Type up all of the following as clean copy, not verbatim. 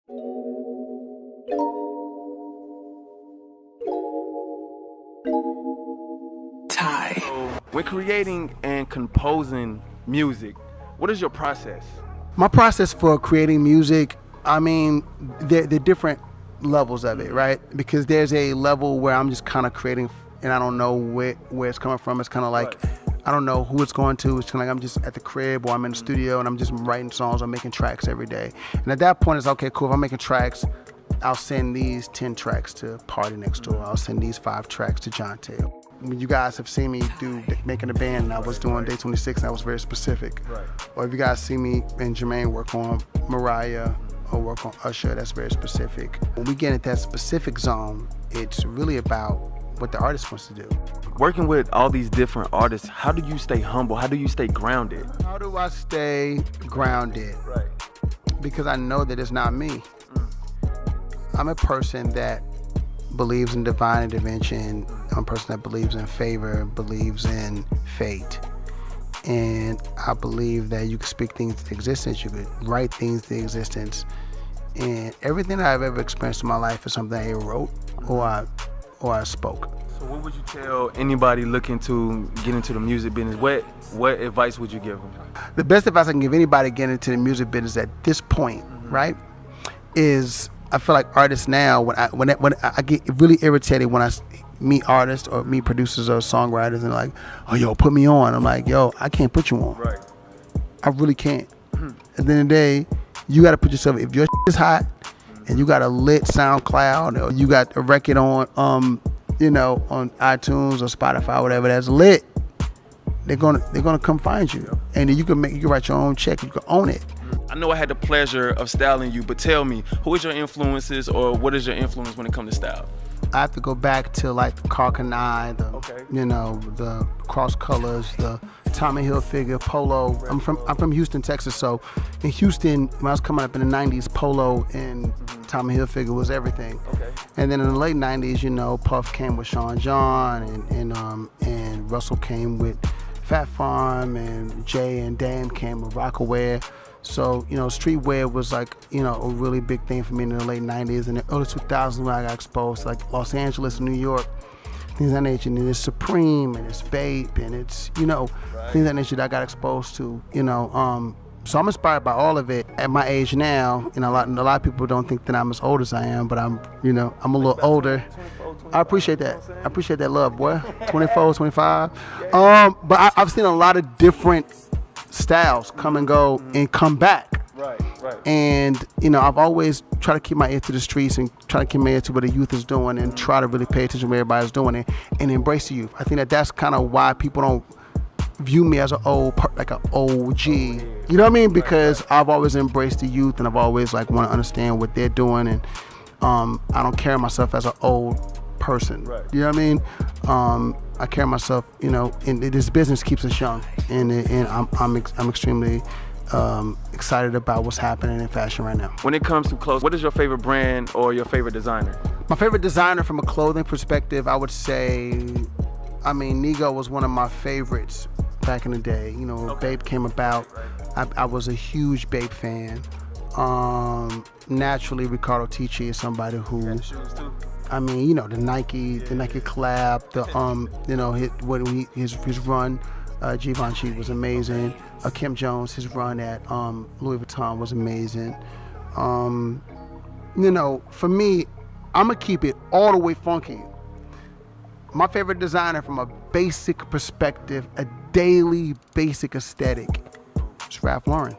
So, when creating and composing music, what is your process? My process for creating music, I mean, there are different levels of it, right? Because there's a level where I'm just kind of creating and I don't know where it's coming from. It's kind of like, I don't know who it's going to. It's kind of like I'm just at the crib or I'm in the studio and I'm just writing songs or making tracks every day. And at that point, it's okay, cool. If I'm making tracks, I'll send these 10 tracks to Party Next Door. I'll send these 5 tracks to John Taylor. When you guys have seen me do making a band and I was doing Day 26 and I was very specific. Or if you guys see me and Jermaine work on Mariah or work on Usher, that's very specific. When we get into that specific zone, it's really about what the artist wants to do. Working with all these different artists, how do you stay humble? How do you stay grounded? How do I stay grounded? Because I know that it's not me. I'm a person that believes in divine intervention. I'm a person that believes in favor, believes in fate. And I believe that you can speak things into existence, you could write things into existence. And everything that I've ever experienced in my life is something I wrote or I spoke. So what would you tell anybody looking to get into the music business? What advice would you give them? The best advice I can give anybody getting into the music business at this point, right, is I feel like artists now, when I get really irritated when I meet artists or meet producers or songwriters and like, oh, yo, put me on. I'm like, yo, I can't put you on. I really can't. At the end of the day, you got to put yourself, if your is hot and you got a lit SoundCloud or you got a record on, you know, on iTunes or Spotify, whatever that's lit, they're gonna come find you. And then you can write your own check, you can own it. I know I had the pleasure of styling you, but tell me, who is your influences or what is your influence when it comes to style? I have to go back to like the Carcanine, you know, the Cross Colors, the Tommy Hilfiger, Polo. I'm from Houston, Texas, so in Houston, when I was coming up in the 90s, Polo and Tommy Hilfiger was everything. And then in the late 90s, you know, Puff came with Sean John and Russell came with Fat Farm and Jay and Dame came with Rockaware. So, you know, streetwear was like, you know, a really big thing for me in the late 90s and the early 2000s when I got exposed to like Los Angeles and New York, things of that nature. And it's Supreme and it's Bape and it's, you know, things of that nature that I got exposed to, you know. So I'm inspired by all of it. At my age now, you know, a lot of people don't think that I'm as old as I am, but I'm, you know, I'm a little older. I appreciate that. I appreciate that love, boy. 24, 25. But I've seen a lot of different styles come and go and come back. And, you know, I've always tried to keep my ear to the streets and try to keep my ear to what the youth is doing and try to really pay attention to what everybody's doing and embrace the youth. I think that that's kind of why people don't view me as an like an OG. You know what I mean? Because I've always embraced the youth and I've always like want to understand what they're doing, and I don't carry myself as an old person. You know what I mean? I carry myself, you know, and this business keeps us young, and I'm extremely excited about what's happening in fashion right now. When it comes to clothes, what is your favorite brand or your favorite designer? My favorite designer from a clothing perspective, I would say, I mean, Nigo was one of my favorites back in the day. You know, Bape came about. I was a huge Bape fan. Naturally, Riccardo Tisci is somebody who, I mean, you know, the Nike collab, you know, his run, Givenchy was amazing. Kim Jones, his run at Louis Vuitton was amazing. You know, for me, I'm gonna keep it all the way funky. My favorite designer from a basic perspective, a daily basic aesthetic, is Ralph Lauren.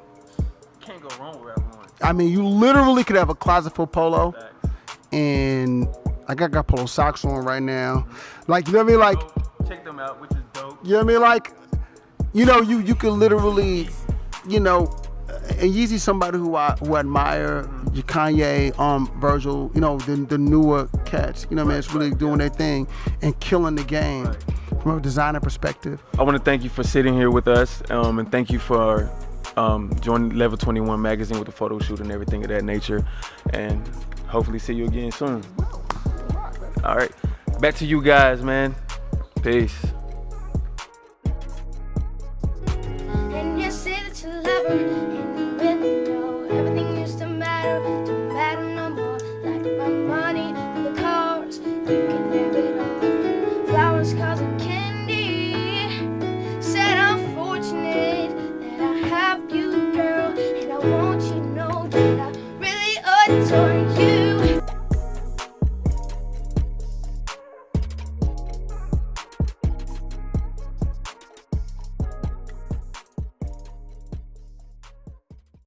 Can't go wrong with Ralph Lauren. I mean, you literally could have a closet full of polo, and like I got polo socks on right now. Like, you know what I mean? Like, check them out, which is dope. You know what I mean? Like, you know, you could literally, you know, and Yeezy's somebody who I admire. Kanye, Virgil, you know, the newer cats, you know, man, it's really doing their thing and killing the game from a designer perspective. I want to thank you for sitting here with us, and thank you for joining Level 21 magazine with the photo shoot and everything of that nature, and hopefully see you again soon. All right, back to you guys, man. Peace.